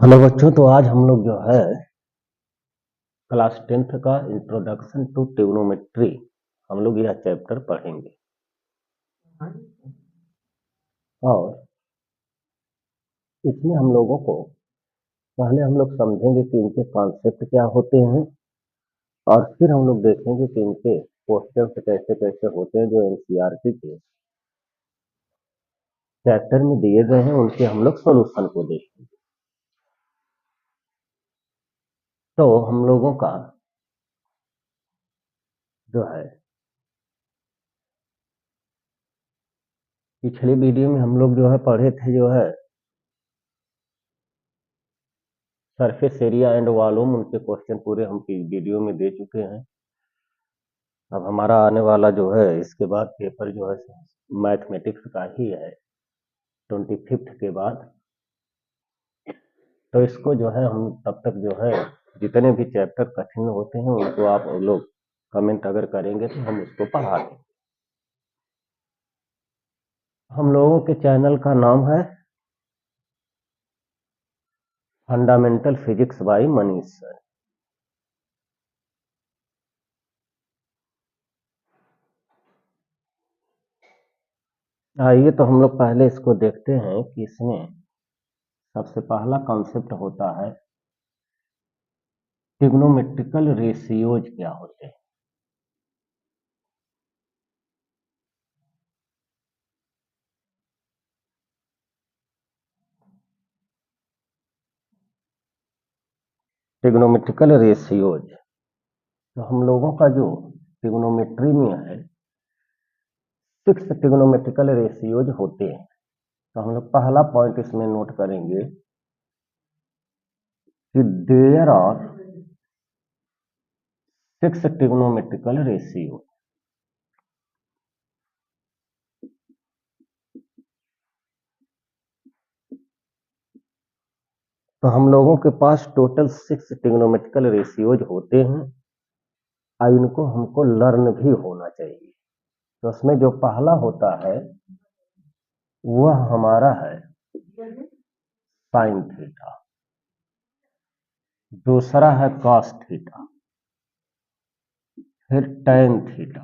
Hello बच्चों, तो आज हम लोग जो है क्लास 10th का इंट्रोडक्शन टू ट्रिग्नोमेट्री हम लोग यह चैप्टर पढ़ेंगे। और इसमें हम लोगों को पहले हम लोग समझेंगे कि इनके कॉन्सेप्ट क्या होते हैं, और फिर हम लोग देखेंगे कि इनके क्वेश्चंस कैसे कैसे होते हैं जो एनसीईआरटी के चैप्टर में दिए गए हैं, उनके हम लोग सॉल्यूशन को देखेंगे। तो हम लोगों का जो है पिछले वीडियो में हम लोग जो है पढ़े थे जो है सरफेस एरिया एंड वॉल्यूम, उनके क्वेश्चन पूरे हम वीडियो में दे चुके हैं। अब हमारा आने वाला जो है इसके बाद पेपर जो है मैथमेटिक्स का ही है 25th के बाद। तो इसको जो है हम तब तक जो है जितने भी चैप्टर कठिन होते हैं उनको आप लोग कमेंट अगर करेंगे तो हम उसको पढ़ा देंगे। हम लोगों के चैनल का नाम है fundamental physics bye Manish sir. आइए तो हम लोग पहले इसको देखते हैं कि इसमें सबसे पहला कॉन्सेप्ट होता है ट्रिग्नोमेट्रिकल रेशियोज क्या होते हैं। ट्रिग्नोमेट्रिकल रेशियोज, तो हम लोगों का जो ट्रिग्नोमेट्री में है 6 ट्रिग्नोमेट्रिकल रेशियोज होते हैं। तो हम लोग पहला पॉइंट इसमें नोट करेंगे कि देयर आर 6 ट्रिग्नोमेट्रिकल रेशियो। तो हम लोगों के पास टोटल 6 ट्रिग्नोमेट्रिकल रेशियोज होते हैं और इनको हमको लर्न भी होना चाहिए। तो उसमें जो पहला होता है वह हमारा है साइन थीटा, दूसरा है कॉस थीटा, फिर tan theta,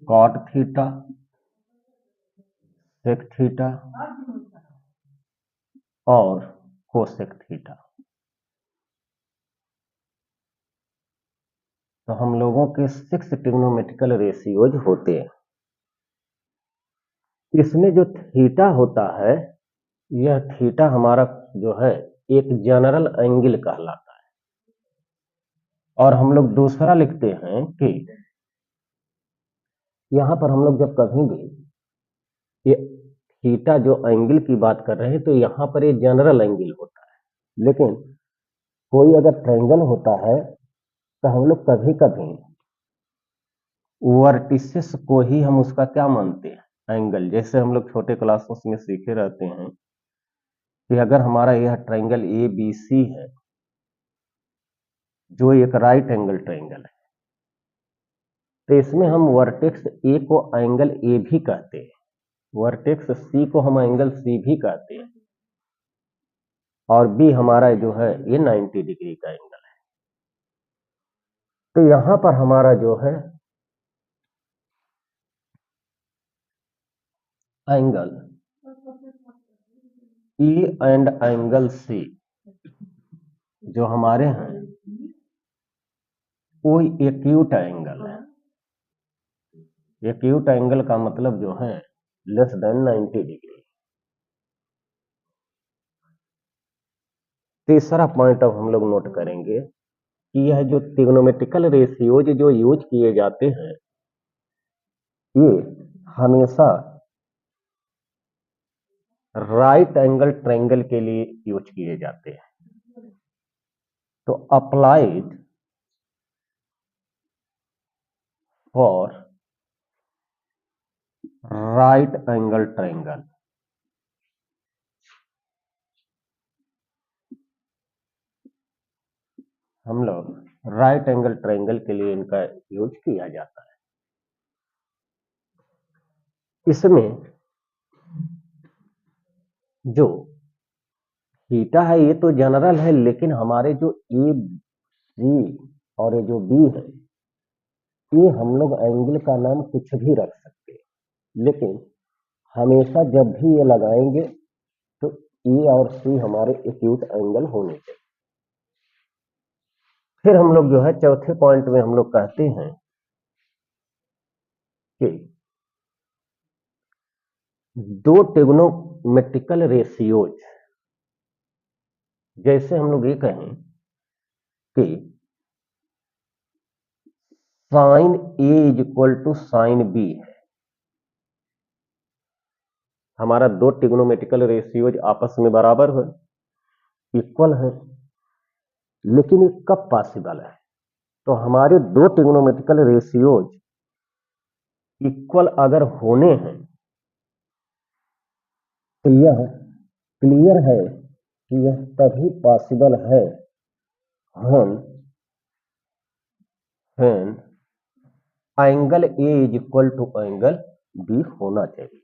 cot theta, sec theta और कोसेक थीटा। तो हम लोगों के 6 ट्रिग्नोमेट्रिकल रेशियोज होते हैं। इसमें जो थीटा होता है, यह थीटा हमारा जो है एक जनरल एंगल कहलाता है। और हम लोग दूसरा लिखते हैं कि यहां पर हम लोग जब कभी भी ये थीटा जो एंगल की बात कर रहे हैं तो यहां पर ये जनरल एंगल होता है। लेकिन कोई अगर ट्रायंगल होता है तो हम लोग कभी कभी वर्टिसेस को ही हम उसका क्या मानते हैं, एंगल। जैसे हम लोग छोटे क्लासों में सीखे रहते हैं कि अगर हमारा यह ट्रायंगल ए बी सी है जो एक राइट एंगल ट्रायंगल है, तो इसमें हम वर्टेक्स ए को एंगल ए भी कहते हैं, वर्टेक्स सी को हम एंगल सी भी कहते हैं, और बी हमारा जो है ये 90 डिग्री का एंगल है। तो यहां पर हमारा जो है angle E and angle C जो हमारे हैं वो एक्यूट एंगल है। एक्यूट एंगल का मतलब जो है लेस देन 90 डिग्री। तीसरा पॉइंट अब हम लोग नोट करेंगे कि यह जो ट्रिग्नोमेट्रिकल रेशियोज जो यूज किए जाते हैं ये हमेशा राइट एंगल ट्रायंगल के लिए यूज किए जाते हैं। तो applied for right angle triangle, हम लोग राइट एंगल ट्रायंगल के लिए इनका यूज किया जाता है। इसमें जो थीटा है ये तो जनरल है, लेकिन हमारे जो ए सी और ये जो बी है, ये हम लोग एंगल का नाम कुछ भी रख सकते हैं, लेकिन हमेशा जब भी ये लगाएंगे तो ए और सी हमारे एक्यूट एंगल होने चाहिए। फिर हम लोग जो है चौथे पॉइंट में हम लोग कहते हैं कि दो ट्रिग्नोमेट्रिकल रेशियोज, जैसे हम लोग ये कहें कि sine A is equal to sine B है, हमारा दो ट्रिग्नोमेट्रिकल रेशियोज आपस में बराबर है, इक्वल है, लेकिन ये कब पॉसिबल है? तो हमारे दो ट्रिग्नोमेट्रिकल रेशियोज इक्वल अगर होने हैं तो यह क्लियर है कि यह तभी पॉसिबल है when angle A is equal to angle B होना चाहिए।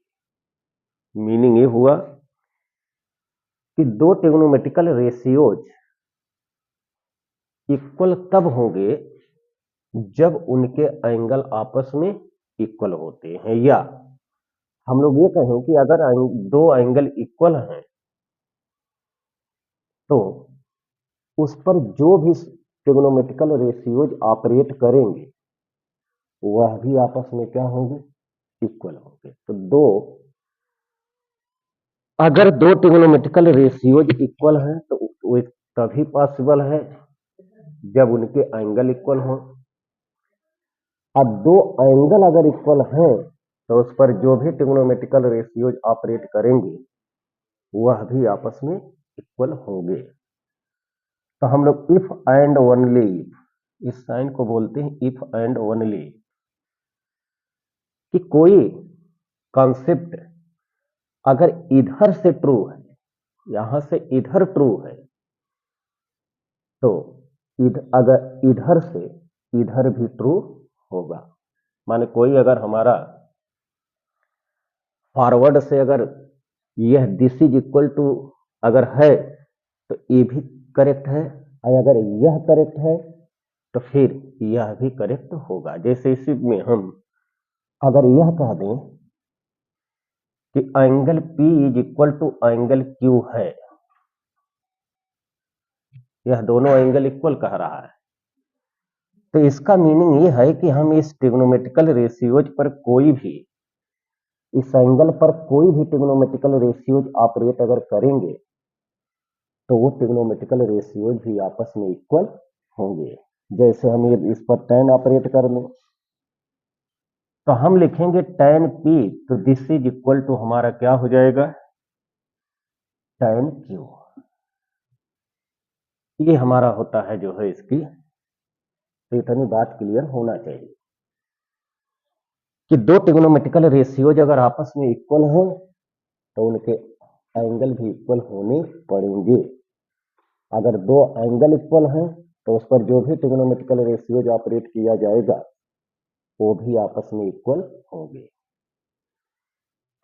मीनिंग ये हुआ कि दो ट्रिग्नोमेट्रिकल रेशियोज इक्वल तब होंगे जब उनके एंगल आपस में इक्वल होते हैं, या हम लोग ये कहें कि अगर दो एंगल इक्वल हैं तो उस पर जो भी ट्रिग्नोमेट्रिकल रेशियोज ऑपरेट करेंगे वह भी आपस में क्या होंगे? इक्वल होंगे। तो अगर दो ट्रिग्नोमेट्रिकल रेशियोज इक्वल हैं तो वो तभी पॉसिबल है जब उनके एंगल इक्वल हो। अब दो एंगल अगर इक्वल हैं तो उस पर जो भी ट्रिग्नोमेट्रिकल रेशियोज ऑपरेट करेंगे वह भी आपस में इक्वल होंगे। तो हम लोग इफ एंड ओनली इफ, इस साइन को बोलते हैं इफ एंड ओनली, कि कोई कॉन्सेप्ट अगर इधर से ट्रू है, यहां से इधर ट्रू है, तो अगर इधर से इधर भी ट्रू होगा। माने कोई अगर हमारा फॉरवर्ड से अगर यह दिस इज इक्वल टू अगर है तो ये भी करेक्ट है, और अगर यह करेक्ट है तो फिर यह भी करेक्ट होगा। जैसे इसी में हम अगर यह कह दें कि angle P is equal to angle Q है, यह दोनों एंगल इक्वल कह रहा है, तो इसका मीनिंग यह है कि हम इस ट्रिग्नोमेट्रिकल रेशियोज पर कोई भी, इस एंगल पर कोई भी ट्रिग्नोमेट्रिकल रेशियोज ऑपरेट अगर करेंगे तो वो ट्रिग्नोमेट्रिकल रेशियोज भी आपस में इक्वल होंगे। जैसे हम ये इस पर tan ऑपरेट कर लें तो हम लिखेंगे tan P, तो दिस इज इक्वल टू हमारा क्या हो जाएगा? tan Q। ये हमारा होता है जो है इसकी, तो इतनी बात क्लियर होना चाहिए कि दो ट्रिग्नोमेट्रिकल रेशियोज अगर आपस में इक्वल हैं तो उनके एंगल भी इक्वल होने पड़ेंगे। अगर दो एंगल इक्वल हैं तो उस पर जो भी ट्रिग्नोमेट्रिकल रेशियोज ऑपरेट किया जाएगा वो भी आपस में इक्वल होंगे।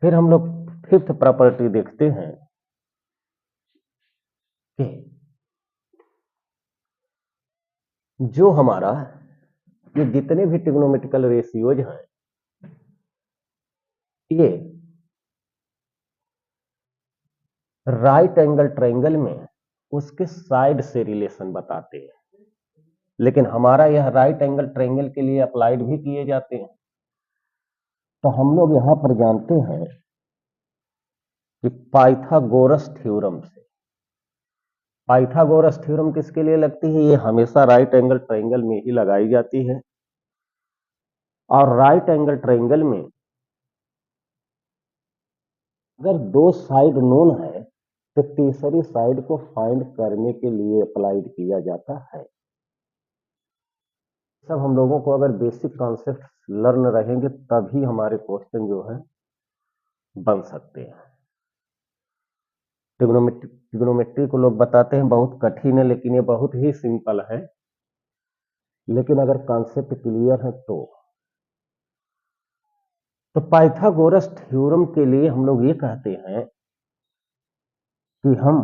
फिर हम लोग फिफ्थ प्रॉपर्टी देखते हैं कि जो हमारा ये जितने भी ट्रिग्नोमेट्रिकल रेशियोज हैं ये राइट एंगल ट्रायंगल में उसके साइड से रिलेशन बताते हैं, लेकिन हमारा यह राइट एंगल ट्रायंगल के लिए अप्लाइड भी किए जाते हैं। तो हम लोग यहां पर जानते हैं कि पाइथागोरस थ्योरम से, पाइथागोरस थ्योरम किसके लिए लगती है? ये हमेशा राइट एंगल ट्रायंगल में ही लगाई जाती है, और राइट एंगल ट्रायंगल में अगर दो साइड नोन है तो तीसरी साइड को फाइंड करने के लिए अप्लाइड किया जाता है। सब हम लोगों को अगर बेसिक कॉन्सेप्ट लर्न रहेंगे तभी हमारे क्वेश्चन जो है बन सकते हैं। ट्रिग्नोमेट्री को लोग बताते हैं बहुत कठिन है, लेकिन ये बहुत ही सिंपल है, लेकिन अगर कॉन्सेप्ट क्लियर है तो पाइथागोरस थ्योरम के लिए हम लोग ये कहते हैं कि हम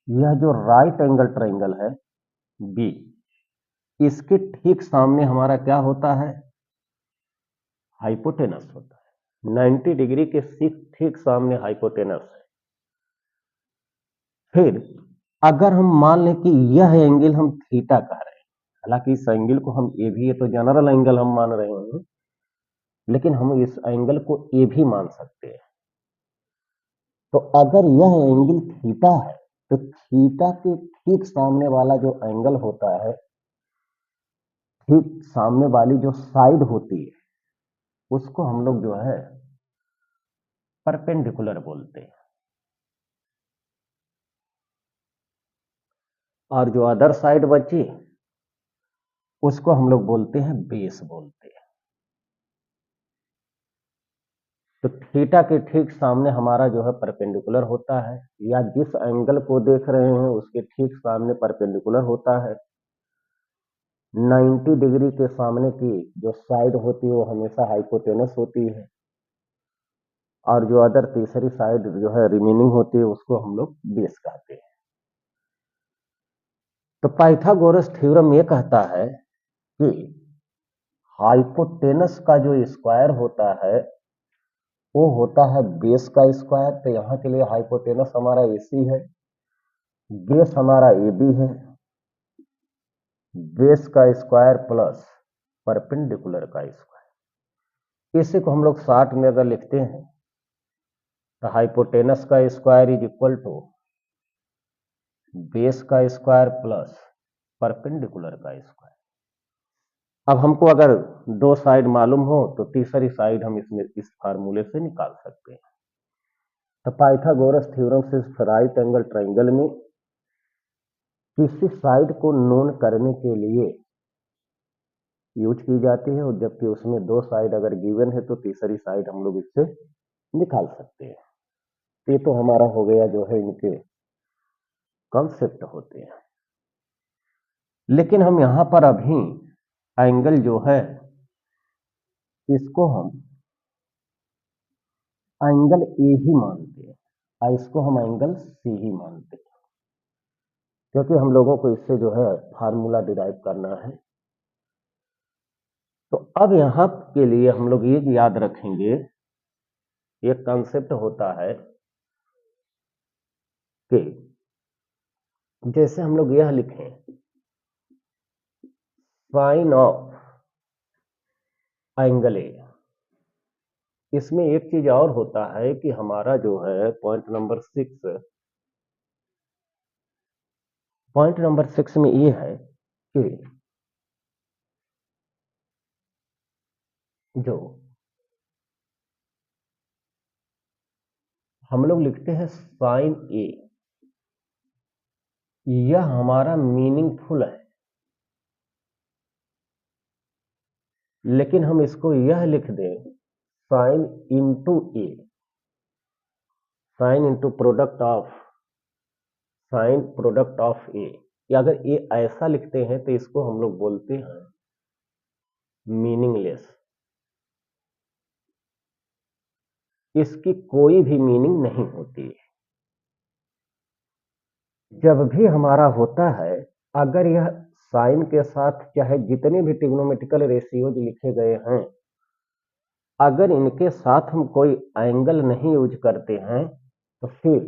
यह जो राइट एंगल ट्रायंगल है बी, इसके ठीक सामने हमारा क्या होता है, हाइपोटेनस होता है। 90 डिग्री के ठीक सामने हाइपोटेनस है। फिर अगर हम मान लें कि यह एंगल हम थीटा कह रहे हैं, हालांकि इस एंगल को हम ए भी, ये तो जनरल एंगल हम मान रहे हैं, लेकिन हम इस एंगल को ए भी मान सकते हैं। तो अगर यह एंगल थीटा है तो थीटा के ठीक सामने वाला जो एंगल होता है, ठीक सामने वाली जो साइड होती है, उसको हम लोग जो है परपेंडिकुलर बोलते हैं, और जो अदर साइड बची उसको हम लोग बोलते हैं बेस बोलते हैं। तो थीटा के ठीक सामने हमारा जो है परपेंडिकुलर होता है, या जिस एंगल को देख रहे हैं उसके ठीक सामने परपेंडिकुलर होता है। 90 डिग्री के सामने की जो साइड होती है वो हमेशा हाइपोटेनस होती है, और जो अदर तीसरी साइड जो है रिमेनिंग होती है उसको हम लोग बेस कहते हैं। तो पाइथागोरस थ्योरम ये कहता है कि हाइपोटेनस का जो स्क्वायर होता है वो होता है बेस का स्क्वायर। तो यहां के लिए हाइपोटेनस हमारा एसी है, बेस हमारा ए बी है, बेस का स्क्वायर प्लस परपेंडिकुलर का स्क्वायर। इसी को हम लोग शॉर्ट में अगर लिखते हैं तो हाइपोटेनस का square is equal to base का स्क्वायर प्लस परपेंडिकुलर का स्क्वायर। अब हमको अगर दो साइड मालूम हो तो तीसरी साइड हम इसमें इस फार्मूले से निकाल सकते हैं। तो पाइथागोरस थ्योरम से राइट एंगल ट्रायंगल में किसी साइड को नोन करने के लिए यूज की जाती है, और जबकि उसमें दो साइड अगर गिवन है तो तीसरी साइड हम लोग इससे निकाल सकते हैं। ये तो हमारा हो गया जो है इनके कॉन्सेप्ट होते हैं। लेकिन हम यहां पर अभी एंगल जो है इसको हम एंगल ए ही मानते हैं, और इसको हम एंगल सी ही मानते हैं, क्योंकि हम लोगों को इससे जो है फार्मूला डिराइव करना है। तो अब यहां के लिए हम लोग ये याद रखेंगे, एक कॉन्सेप्ट होता है कि जैसे हम लोग यह लिखें साइन ऑफ एंगल ए, इसमें एक चीज और होता है कि हमारा जो है पॉइंट नंबर 6 में ये है कि जो हम लोग लिखते हैं साइन ए, यह हमारा मीनिंगफुल है, लेकिन हम इसको यह लिख दें sine into a, sine into product of sine product of a, या अगर ए ऐसा लिखते हैं तो इसको हम लोग बोलते हैं मीनिंगलेस। इसकी कोई भी मीनिंग नहीं होती है। जब भी हमारा होता है, अगर यह साइन के साथ चाहे जितने भी ट्रिग्नोमेट्रिकल रेशियोज लिखे गए हैं, अगर इनके साथ हम कोई एंगल नहीं यूज करते हैं तो फिर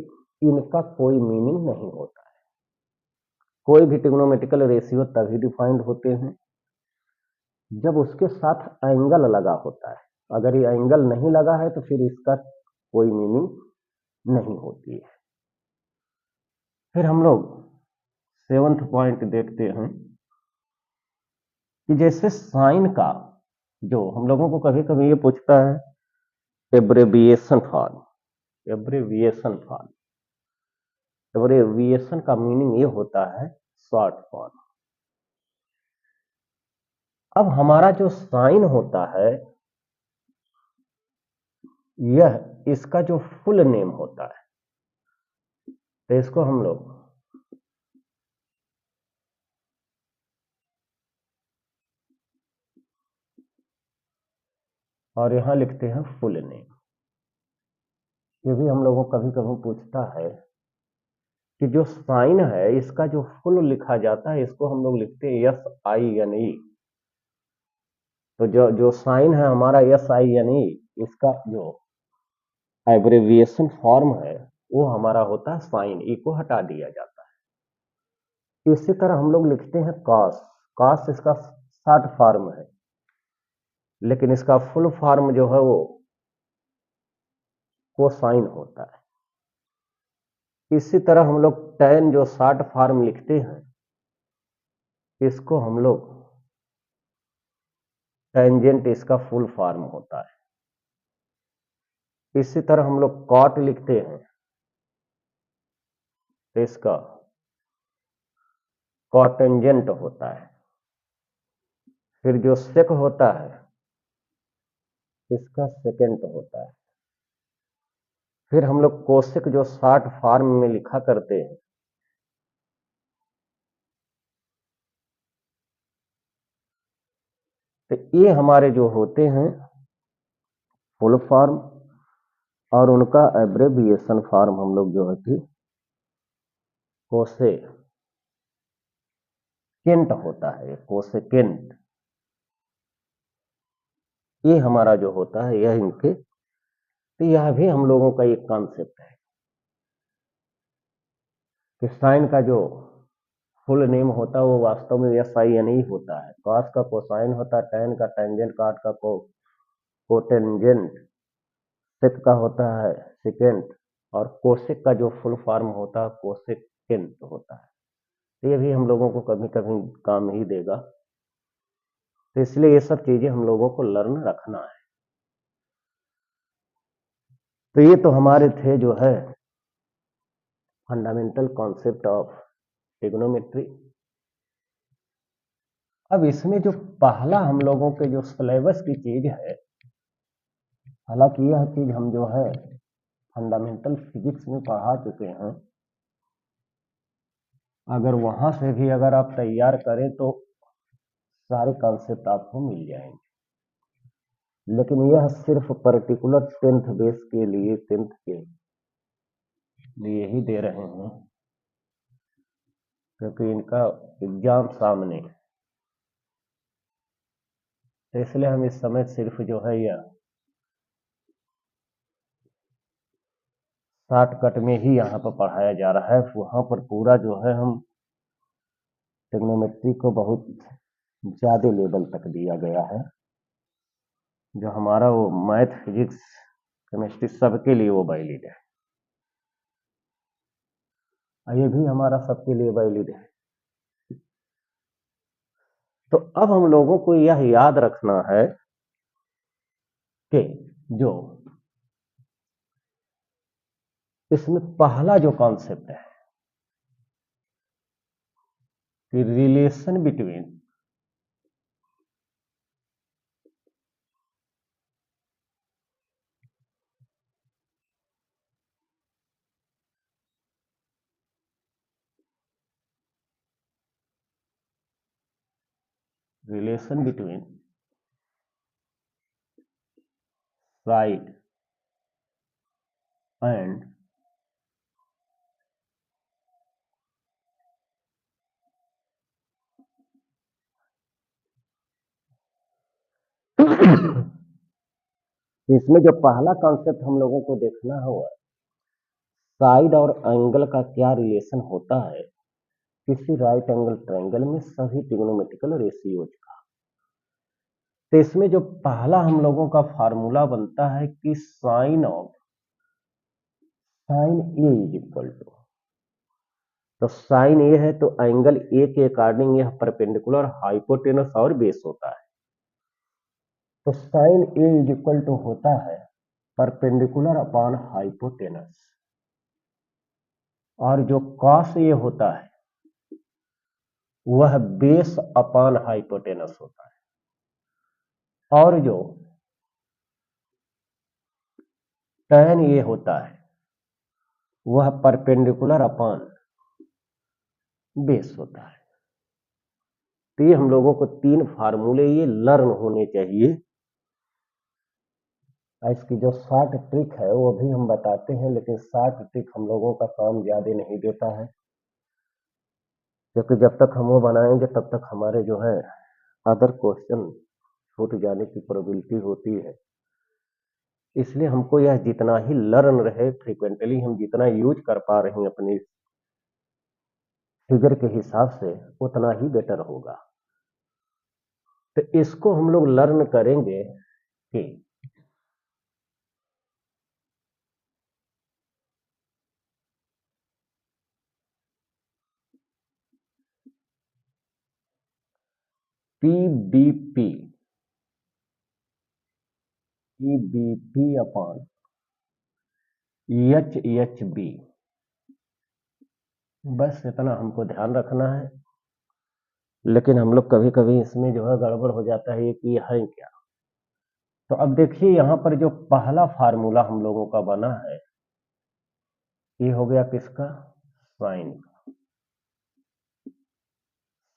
इनका कोई मीनिंग नहीं होता है। कोई भी ट्रिग्नोमेट्रिकल रेशियो तभी डिफाइंड होते हैं जब उसके साथ एंगल लगा होता है। अगर ये एंगल नहीं लगा है तो फिर इसका कोई मीनिंग नहीं होती है। फिर हम लोग 7th पॉइंट देखते हैं कि जैसे साइन का जो हम लोगों को कभी कभी ये पूछता है एब्रेविएशन फॉर्म, एब्रेविएशन फॉर्म, एब्रेविएशन का मीनिंग ये होता है शॉर्ट फॉर्म। अब हमारा जो साइन होता है यह इसका जो फुल नेम होता है, तो इसको हम लोग और यहां लिखते हैं फुल नेम। ये भी हम लोगों को कभी कभी पूछता है कि जो साइन है इसका जो फुल लिखा जाता है इसको हम लोग लिखते हैं SINE। तो जो जो साइन है हमारा SINE, इसका जो एब्रेविएशन फॉर्म है वो हमारा होता है साइन। ई को हटा दिया जाता है। इसी तरह हम लोग लिखते हैं कॉस। कॉस इसका शॉर्ट फॉर्म है, लेकिन इसका फुल फॉर्म जो है वो कोसाइन होता है। इसी तरह हम लोग टैन जो शॉर्ट फॉर्म लिखते हैं इसको हम लोग टेंजेंट, इसका फुल फॉर्म होता है। इसी तरह हम लोग कॉट लिखते हैं तो इसका कॉटेंजेंट होता है। फिर जो सेक होता है इसका सेकेंट होता है। फिर हम लोग कोसेक जो शॉर्ट फॉर्म में लिखा करते हैं तो ये हमारे जो होते हैं फुल फॉर्म, और उनका एब्रेविएशन फॉर्म हम लोग जो है कि कोसेकेंट होता है। कोसेकेंट ये हमारा जो होता है यह इनके, तो यह भी हम लोगों का एक कॉन्सेप्ट है कि साइन का जो फुल नेम होता है वो वास्तव में SINE ही होता है। कॉस का कोसाइन होता है, टैन का टेंजेंट, कॉट का कोटेंजेंट, सेक का होता है सेकेंट, और कोसेक का जो फुल फॉर्म होता है कोसेकेंट होता है। तो ये भी हम लोगों को कभी कभी काम ही देगा, तो इसलिए ये सब चीजें हम लोगों को लर्न रखना है। तो ये तो हमारे थे जो है फंडामेंटल कॉन्सेप्ट ऑफ ट्रिग्नोमेट्री। अब इसमें जो पहला हम लोगों के जो सिलेबस की चीज है, हालांकि यह चीज हम जो है फंडामेंटल फिजिक्स में पढ़ा चुके हैं, अगर वहां से भी अगर आप तैयार करें तो सारे कॉन्सेप्ट आपको मिल जाएंगे, लेकिन यह सिर्फ पर्टिकुलर 10th बेस के लिए, 10th के लिए ही दे रहे हैं, क्योंकि इनका एग्जाम सामने है। तो इसलिए हम इस समय सिर्फ जो है यह शॉर्टकट में ही यहाँ पर पढ़ाया जा रहा है। वहां पर पूरा जो है हम ट्रिग्नोमेट्री को बहुत ज्यादा लेवल तक दिया गया है। जो हमारा वो मैथ, फिजिक्स, केमिस्ट्री सबके लिए वो वैलिड है, और ये भी हमारा सबके लिए वैलिड है। तो अब हम लोगों को यह याद रखना है कि जो इसमें पहला जो कॉन्सेप्ट है कि रिलेशन बिटवीन साइड एंड इसमें जो पहला कॉन्सेप्ट हम लोगों को देखना होगा, साइड और एंगल का क्या रिलेशन होता है किसी राइट एंगल ट्रायंगल में सभी ट्रिग्नोमेट्रिकल रेशियोज का। तो इसमें जो पहला हम लोगों का फार्मूला बनता है कि sine A is equal to, तो साइन ए है तो एंगल ए के अकॉर्डिंग यह परपेंडिकुलर, हाइपोटेनस और बेस होता है। तो sine A is equal to होता है परपेंडिकुलर अपॉन हाइपोटेनस, और जो कॉस ए होता है वह बेस अपॉन हाइपोटेनस होता है, और जो टैन ए होता है वह परपेंडिकुलर अपॉन बेस होता है। तो ये हम लोगों को तीन फार्मूले ये लर्न होने चाहिए इसकी जो शॉर्ट ट्रिक है वो भी हम बताते हैं, लेकिन शॉर्ट ट्रिक हम लोगों का काम ज्यादा नहीं देता है, क्योंकि जब तक हम वो बनाएंगे तब तक हमारे जो है अदर क्वेश्चन छूट जाने की प्रोबेबिलिटी होती है। इसलिए हमको यह जितना ही लर्न रहे फ्रीक्वेंटली, हम जितना यूज कर पा रहे हैं अपनी फिगर के हिसाब से, उतना ही बेटर होगा। तो इसको हम लोग लर्न करेंगे कि PBP PBP upon H B, बस इतना हमको ध्यान रखना है। लेकिन हम लोग कभी कभी इसमें जो है गड़बड़ हो जाता है कि ये है क्या। तो अब देखिए यहां पर जो पहला फार्मूला हम लोगों का बना है, ये हो गया किसका, sine.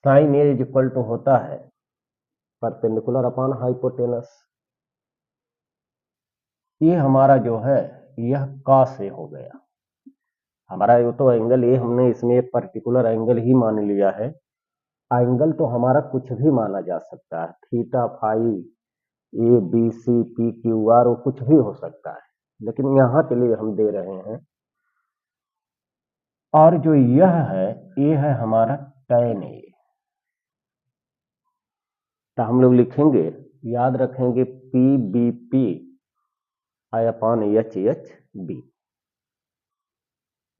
Sine A is equal to होता है परपेंडिकुलर अपॉन हाइपोटेनस। ये हमारा जो है यह कॉस ए हो गया। हमारा ये तो एंगल ए, हमने इसमें एक पर्टिकुलर एंगल ही मान लिया है। एंगल तो हमारा कुछ भी माना जा सकता है, theta phi A B C P Q R, वो कुछ भी हो सकता है, लेकिन यहां के लिए हम दे रहे हैं। और जो यह है, ये है हमारा tan ए। तो हम लोग लिखेंगे, याद रखेंगे P B P I upon H B.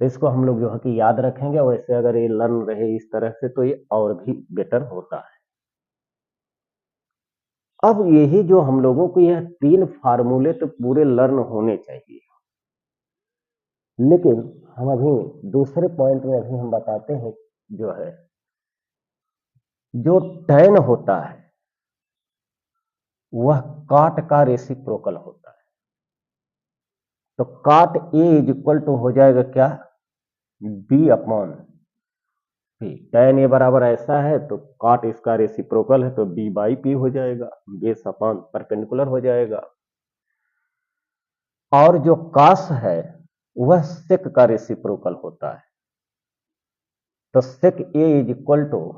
तो इसको हम लोग जो है कि याद रखेंगे। वैसे अगर ये लर्न रहे इस तरह से तो ये और भी बेटर होता है। अब यही जो हम लोगों को यह तीन फार्मूले तो पूरे लर्न होने चाहिए, लेकिन हम अभी दूसरे पॉइंट में अभी हम बताते हैं जो है, जो tan होता है वह काट का रेसिप्रोकल होता है। तो काट ए इज इक्वल टू हो जाएगा क्या, बी अपॉन पी। tan ए बराबर ऐसा है तो काट इसका रेसिप्रोकल है तो बी बाई पी हो जाएगा, बेस अपॉन परपेंडिकुलर हो जाएगा। और जो कास है वह सेक का रेसिप्रोकल होता है। तो सेक ए इज इक्वल टू,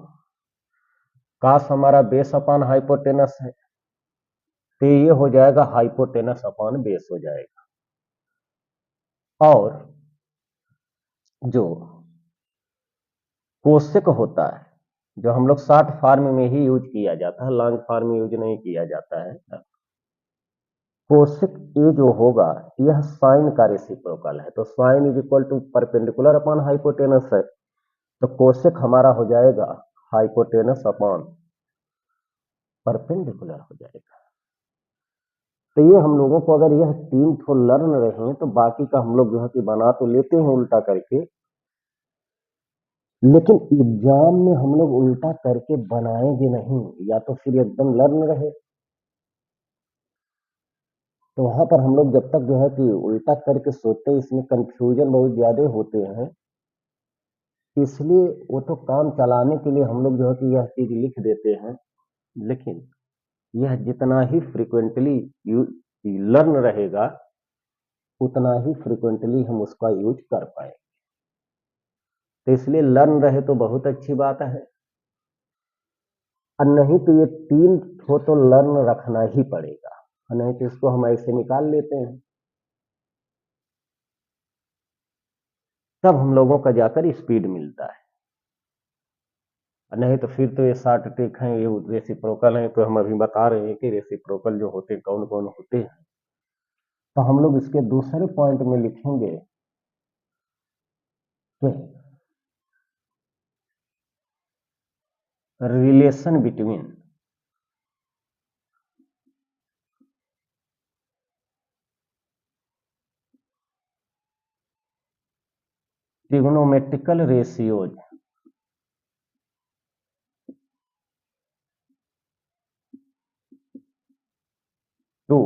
कास हमारा बेस अपॉन हाइपोटेनस है, तो ये हो जाएगा हाइपोटेनस अपॉन बेस हो जाएगा। और जो कोसेक होता है, जो हम लोग शॉर्ट फॉर्म में ही यूज किया जाता है, लॉन्ग फॉर्म यूज नहीं किया जाता है। कोसेक ए जो होगा यह साइन का रेसिप्रोकल है। तो sine is equal to perpendicular upon hypotenuse है, तो कोसेक हमारा हो जाएगा हाइपोटेनस अपॉन परपेंडिकुलर हो जाएगा। तो ये हम लोगों को अगर यह तीन ठो लर्न रहे तो बाकी का हम लोग जो है कि बना तो लेते हैं उल्टा करके, लेकिन एग्जाम में हम लोग उल्टा करके बनाएंगे नहीं, या तो फिर एकदम लर्न रहे। तो वहां पर हम लोग जब तक जो है कि उल्टा करके सोचते हैं, इसमें कंफ्यूजन बहुत ज्यादा होते हैं। इसलिए वो तो काम चलाने के लिए हम लोग जो है कि यह चीज लिख देते हैं, लेकिन यह जितना ही फ्रिक्वेंटली लर्न रहेगा उतना ही फ्रिक्वेंटली हम उसका यूज कर पाए। तो इसलिए लर्न रहे तो बहुत अच्छी बात है, और नहीं तो ये तीन ठो तो लर्न रखना ही पड़ेगा, नहीं तो इसको हम ऐसे निकाल लेते हैं, तब हम लोगों का जाकर स्पीड मिलता है। नहीं तो फिर तो ये शॉर्ट ट्रिक है, ये रेसिप्रोकल है, तो हम अभी बता रहे हैं कि रेसिप्रोकल जो होते कौन कौन होते हैं। तो हम लोग इसके दूसरे पॉइंट में लिखेंगे कि relation between trigonometrical ratios to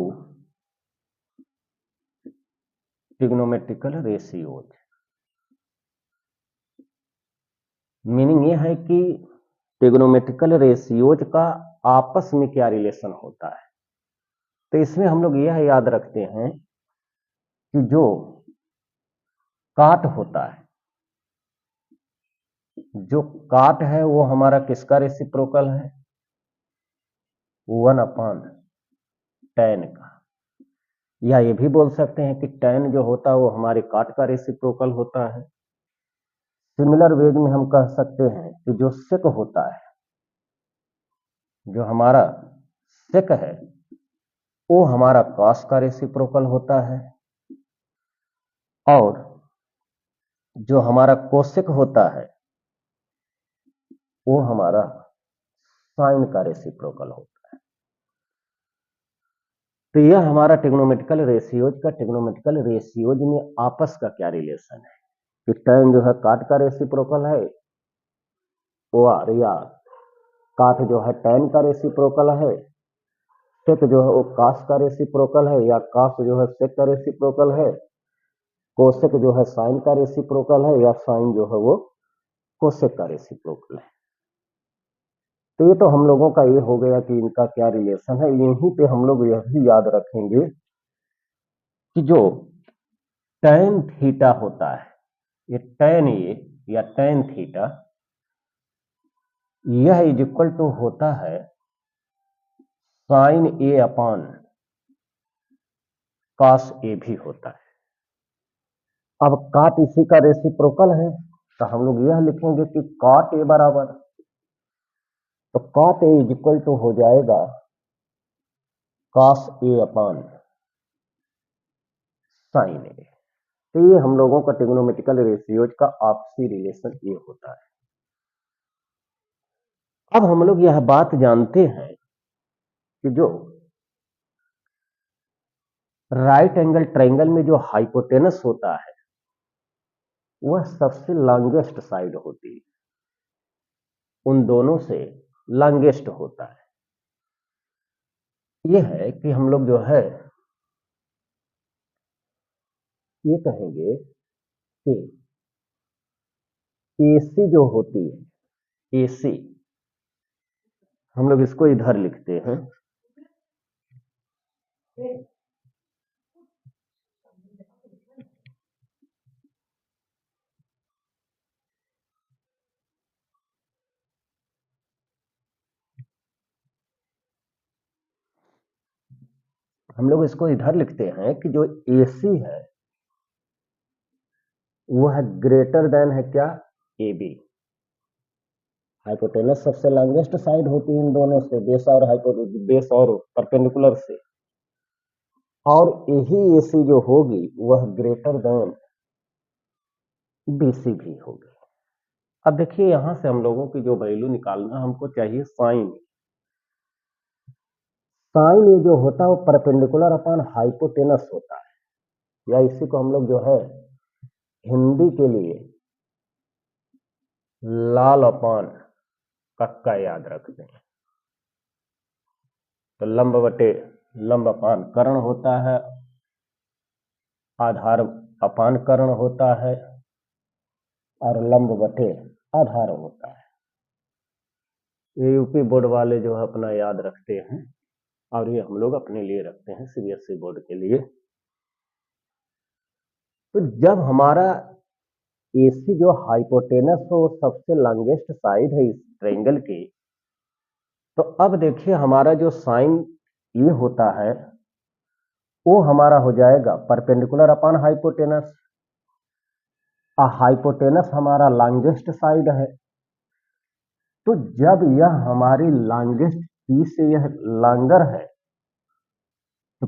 trigonometrical ratios. Meaning ये है कि ट्रिग्नोमेट्रिकल रेशियोज का आपस में क्या रिलेशन होता है। तो इसमें हम लोग यह याद रखते हैं कि जो काट होता है, जो काट है वो हमारा किसका रेसिप्रोकल है? 1/tan का। या ये भी बोल सकते हैं कि tan जो होता है वो हमारे काट का रेसिप्रोकल होता है। सिमिलर वेज में हम कह सकते हैं कि जो सेक होता है, जो हमारा सेक है वो हमारा कॉस का रेसिप्रोकल होता है, और जो हमारा कोसेक होता है वो हमारा साइन का रेसिप्रोकल होता है। तो यह हमारा ट्रिग्नोमेट्रिकल रेशियोज में आपस का क्या रिलेशन है कि tan जो है काट का रेसिप्रोकल है, और या काट जो है tan का रेसिप्रोकल है, सेक जो है वो कॉस का रेसिप्रोकल है, या कॉस जो है सेक का रेसिप्रोकल है, कोसेक जो है साइन का रेसिप्रोकल है, या साइन जो है वो कोसेक का रेसिप्रोकल है। तो ये तो हम लोगों का ये हो गया कि इनका क्या रिलेशन है। यहीं पे हम लोग यह भी याद रखेंगे कि जो tan थीटा होता है, ये tan ए या tan थीटा, यह इज इक्वल टू होता है sign A upon cos A भी होता है। अब काट इसी का रेसिप्रोकल है, तो हम लोग यह लिखेंगे कि कॉट ए बराबर, तो cot A is equal to हो जाएगा cos A upon sine A. तो ये हम लोगों का ट्रिग्नोमेट्रिकल रेशियोज का आपसी रिलेशन ये होता है। अब हम लोग यह बात जानते हैं कि जो राइट एंगल ट्रायंगल में जो हाइपोटेनस होता है वह सबसे लॉन्गेस्ट साइड होती है, उन दोनों से लॉन्गेस्ट होता है। यह है कि हम लोग जो है ये कहेंगे कि AC जो होती है, AC हम लोग इसको इधर लिखते हैं, हम लोग इसको इधर लिखते हैं कि जो AC है वो है ग्रेटर देन है क्या? AB। हाइपोटेनस सबसे लॉन्गेस्ट साइड होती है इन दोनों से, बेस और परपेंडिकुलर से, और यही AC जो होगी वह ग्रेटर देन BC भी होगी। अब देखिए यहां से हम लोगों की जो वैल्यू निकालना हमको चाहिए साइन। साइन ये जो होता है वो परपेंडिकुलर अपॉन हाइपोटेनस होता है, या इसी को हम लोग जो है हिंदी के लिए लाल अपॉन कक्का याद रखते हैं। तो लंब बटे लंब अपान कर्ण होता है, आधार अपान कर्ण होता है, और लंब बटे आधार होता है। ये यूपी बोर्ड वाले जो है अपना याद रखते हैं, और ये हम लोग अपने लिए रखते हैं CBSE बोर्ड के लिए। तो जब हमारा AC जो हाइपोटेनस हो सबसे लॉन्गेस्ट साइड है इस ट्रायंगल की, तो अब देखिए हमारा जो साइन ये होता है वो हमारा हो जाएगा परपेंडिकुलर अपॉन हाइपोटेनस। हाइपोटेनस हमारा लॉन्गेस्ट साइड है, तो जब यह हमारी लॉन्गेस्ट P से यह लॉन्गर है, तो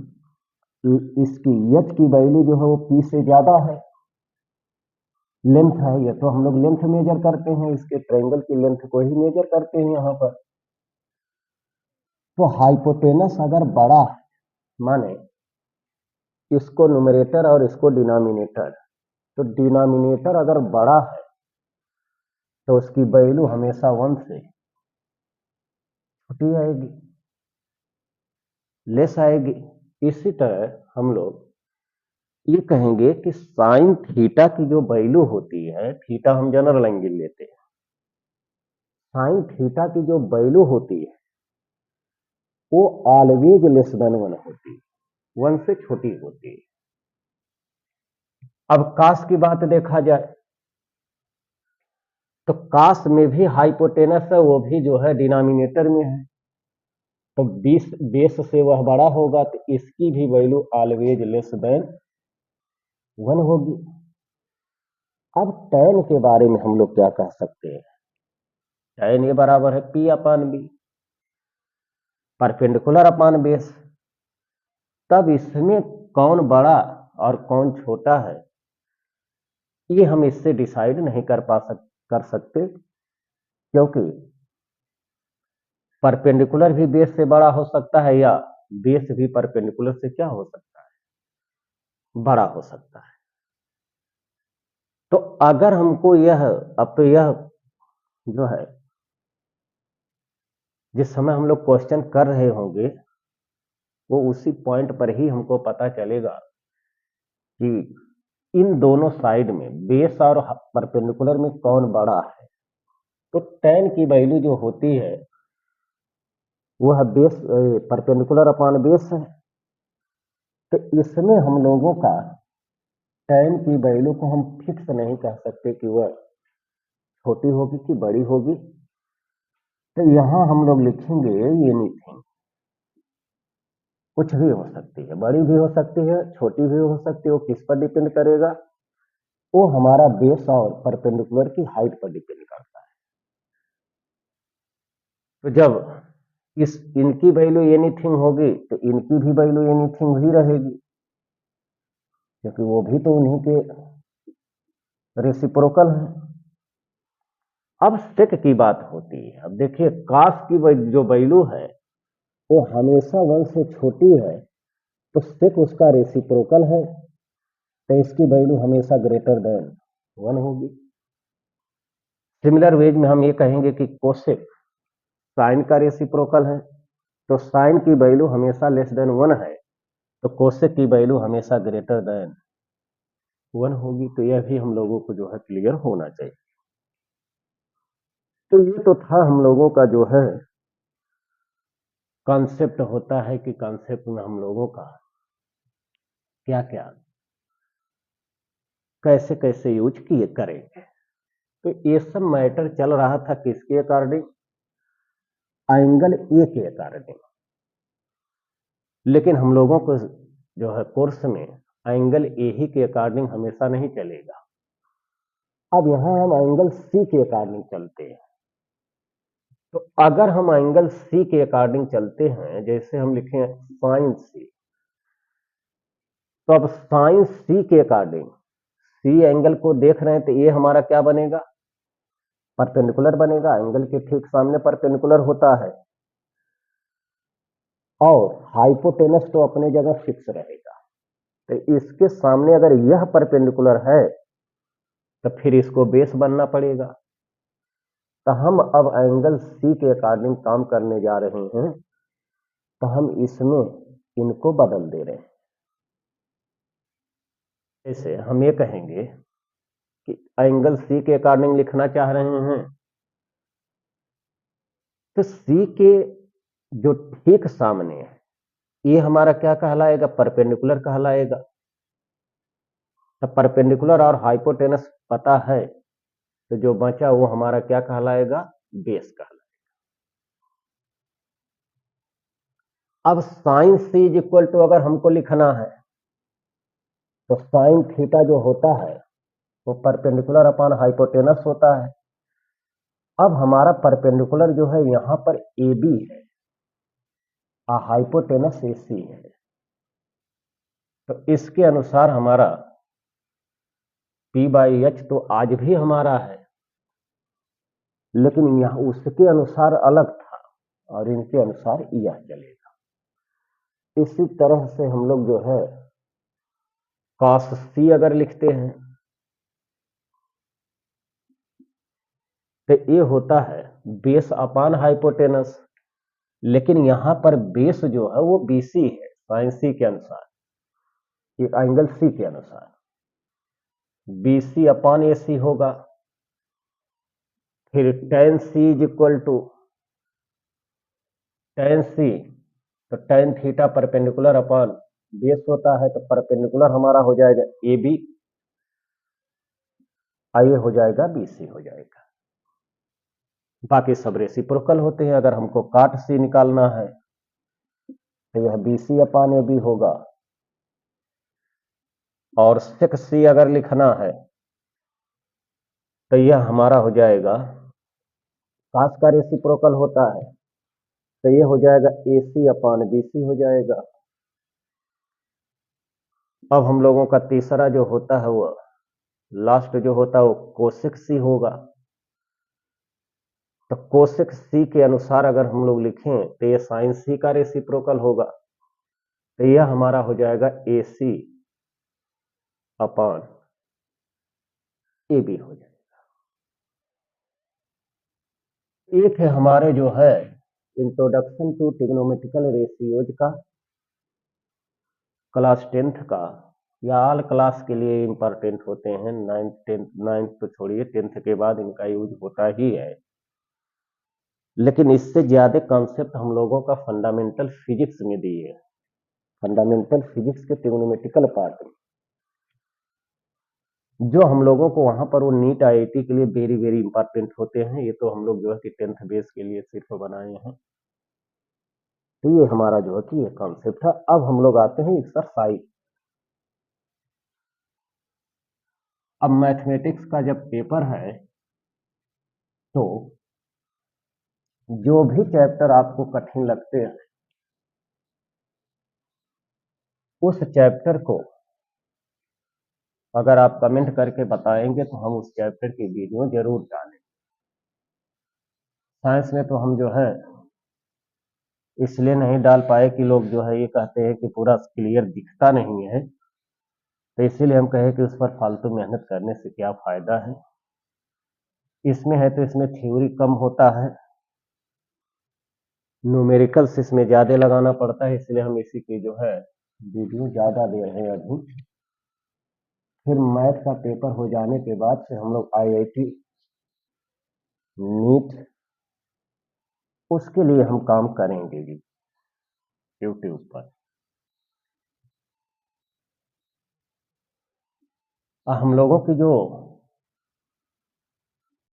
इसकी H की वैल्यू जो है वो P से ज्यादा है, लेंथ है ये, तो हम लोग लेंथ मेजर करते हैं, इसके ट्रायंगल की लेंथ को ही मेजर करते हैं यहां पर। तो हाइपोटेनस अगर बड़ा है, माने इसको न्यूमरेटर और इसको डिनोमिनेटर, तो डिनोमिनेटर अगर बड़ा है तो उसकी वैल्यू हमेशा 1 से छोटी आएगी, लेस आएगी। इसी तरह हम लोग ये कहेंगे कि साइन थीटा की जो वैल्यू होती है, थीटा हम जनरल एंगल लेते हैं, साइन थीटा की जो वैल्यू होती है वो ऑलवेज लेस देन 1 होती है, 1 से छोटी होती है। अब कास की बात देखा जाए तो कास में भी हाइपोटेनस है, वो भी जो है डिनोमिनेटर में है, तो 20 बेस से वह बड़ा होगा तो इसकी भी वैल्यू ऑलवेज लेस देन 1 होगी। अब tan के बारे में हम लोग क्या कह सकते हैं, tan ये बराबर है P अपान बी, परपेंडिकुलर अपान बेस। तब इसमें कौन बड़ा और कौन छोटा है ये हम इससे डिसाइड नहीं कर सकते, क्योंकि परपेंडिकुलर भी बेस से बड़ा हो सकता है या बेस भी परपेंडिकुलर से क्या हो सकता है, बड़ा हो सकता है। तो अगर हमको यह, अब तो यह जो है जिस समय हम लोग क्वेश्चन कर रहे होंगे वो उसी पॉइंट पर ही हमको पता चलेगा कि इन दोनों साइड में बेस और परपेंडिकुलर में कौन बड़ा है। तो tan की वैल्यू जो होती है वह बेस परपेंडिकुलर अपॉन बेस है, तो इसमें हम लोगों का tan की वैल्यू को हम फिक्स नहीं कह सकते कि वह छोटी होगी कि बड़ी होगी। तो यहां हम लोग लिखेंगे एनीथिंग, कुछ भी हो सकती है, बड़ी भी हो सकती है, छोटी भी हो सकती है। वो किस पर डिपेंड करेगा, वो हमारा बेस और परपेंडिकुलर की हाइट पर डिपेंड करता है। तो जब इनकी वैल्यू एनीथिंग होगी तो इनकी भी वैल्यू एनीथिंग ही रहेगी, क्योंकि वो भी तो उन्हीं के रेसिप्रोकल है। अब सेक की बात होती है। अब देखिए कास की जो वैल्यू है वो हमेशा 1 से छोटी है, तो सेक उसका रेसिप्रोकल है, तो इसकी वैल्यू हमेशा ग्रेटर देन 1 होगी। सिमिलर वेज में हम ये कहेंगे कि कोसेक साइन का रेसिप्रोकल है, तो साइन की वैल्यू हमेशा लेस देन 1 है, तो कोसेक की वैल्यू हमेशा ग्रेटर देन 1 होगी। तो यह भी हम लोगों को जो है क्लियर होना चाहिए। तो ये तो था हम लोगों का जो है कॉन्सेप्ट होता है कि कॉन्सेप्ट में हम लोगों का क्या क्या कैसे कैसे यूज किए करेंगे। तो ये सब मैटर चल रहा था किसके अकॉर्डिंग, एंगल ए के अकॉर्डिंग। लेकिन हम लोगों को जो है कोर्स में एंगल ए ही के अकॉर्डिंग हमेशा नहीं चलेगा। अब यहां हम एंगल सी के अकॉर्डिंग चलते हैं। तो अगर हम एंगल सी के अकॉर्डिंग चलते हैं, जैसे हम लिखे साइन सी, तो अब साइन सी के अकॉर्डिंग सी एंगल को देख रहे हैं तो ये हमारा क्या बनेगा, परपेंडिकुलर बनेगा। एंगल के ठीक सामने परपेंडिकुलर होता है, और हाइपोटेनस तो अपने जगह फिक्स रहेगा। तो इसके सामने अगर यह परपेंडिकुलर है तो फिर इसको बेस बनना पड़ेगा। तो हम अब एंगल सी के अकॉर्डिंग काम करने जा रहे हैं, तो हम इसमें इनको बदल दे रहे हैं। जैसे हम ये कहेंगे कि एंगल सी के अकॉर्डिंग लिखना चाह रहे हैं, तो सी के जो ठीक सामने है ये हमारा क्या कहलाएगा, परपेंडिकुलर कहलाएगा। तो परपेंडिकुलर और हाइपोटेनस पता है, तो जो बचा वो हमारा क्या कहलाएगा, बेस कहलाएगा। अब sine C is equal to अगर हमको लिखना है तो साइन थीटा जो होता है वो परपेंडिकुलर अपॉन हाइपोटेनस होता है। अब हमारा परपेंडिकुलर जो है यहां पर ए बी है और हाइपोटेनस ए सी है, तो इसके अनुसार हमारा P/H तो आज भी हमारा है, लेकिन यहां उसके अनुसार अलग था और इनके अनुसार यह चलेगा। इसी तरह से हम लोग जो है cos C अगर लिखते हैं तो ये होता है बेस अपान हाइपोटेनस, लेकिन यहां पर बेस जो है वो BC है साइन सी के अनुसार, ये एंगल सी के अनुसार BC अपान AC होगा। फिर tan C is equal to tan C तो tan theta perpendicular upon base होता है, तो परपेंडिकुलर हमारा हो जाएगा ए बी, आई हो जाएगा बी सी हो जाएगा। बाकी सब रेसिप्रोकल होते हैं। अगर हमको काट सी निकालना है तो यह B C upon A B होगा, और सेक सी अगर लिखना है तो यह हमारा हो जाएगा, कास का रेसिप्रोकल होता है तो ये हो जाएगा ए सी अपान बी सी हो जाएगा। अब हम लोगों का तीसरा जो होता है वो लास्ट जो होता है वो कोसेक सी होगा। तो कोसेक सी के अनुसार अगर हम लोग लिखें तो ये साइन सी का रेसिप्रोकल होगा, तो यह हमारा हो जाएगा ए सी अपान ए बी हो जाएगा। एक है हमारे जो है इंट्रोडक्शन टू ट्रिग्नोमेट्रिकल रेशियोज का, क्लास 10th का, या ऑल क्लास के लिए इंपॉर्टेंट होते हैं। 9th तो छोड़िए, 10th के बाद इनका यूज होता ही है, लेकिन इससे ज्यादा कॉन्सेप्ट हम लोगों का फंडामेंटल फिजिक्स में दिए, फंडामेंटल फिजिक्स के ट्रिग्नोमेट्रिकल पार्ट में, जो हम लोगों को वहां पर वो नीट आईआईटी के लिए वेरी वेरी इंपॉर्टेंट होते हैं। ये तो हम लोग जो है कि 10th बेस के लिए सिर्फ बनाए हैं। तो ये हमारा जो है कि ये कॉन्सेप्ट है। अब हम लोग आते हैं एक्सरसाइज। अब मैथमेटिक्स का जब पेपर है तो जो भी चैप्टर आपको कठिन लगते हैं उस चैप्टर को अगर आप कमेंट करके बताएंगे तो हम उस चैप्टर की वीडियो जरूर डालें। साइंस में तो हम जो है इसलिए नहीं डाल पाए कि लोग जो है ये कहते हैं कि पूरा क्लियर दिखता नहीं है, तो इसीलिए हम कहे कि उस पर फालतू मेहनत करने से क्या फायदा है। इसमें है तो इसमें थ्योरी कम होता है, न्यूमेरिकल्स इसमें ज्यादा लगाना पड़ता है, इसलिए हम इसी की जो है वीडियो ज्यादा दे रहे हैं अभी। फिर मैथ का पेपर हो जाने के बाद से हम लोग आईआईटी नीट उसके लिए हम काम करेंगे जी यूट्यूब पर। हम लोगों की जो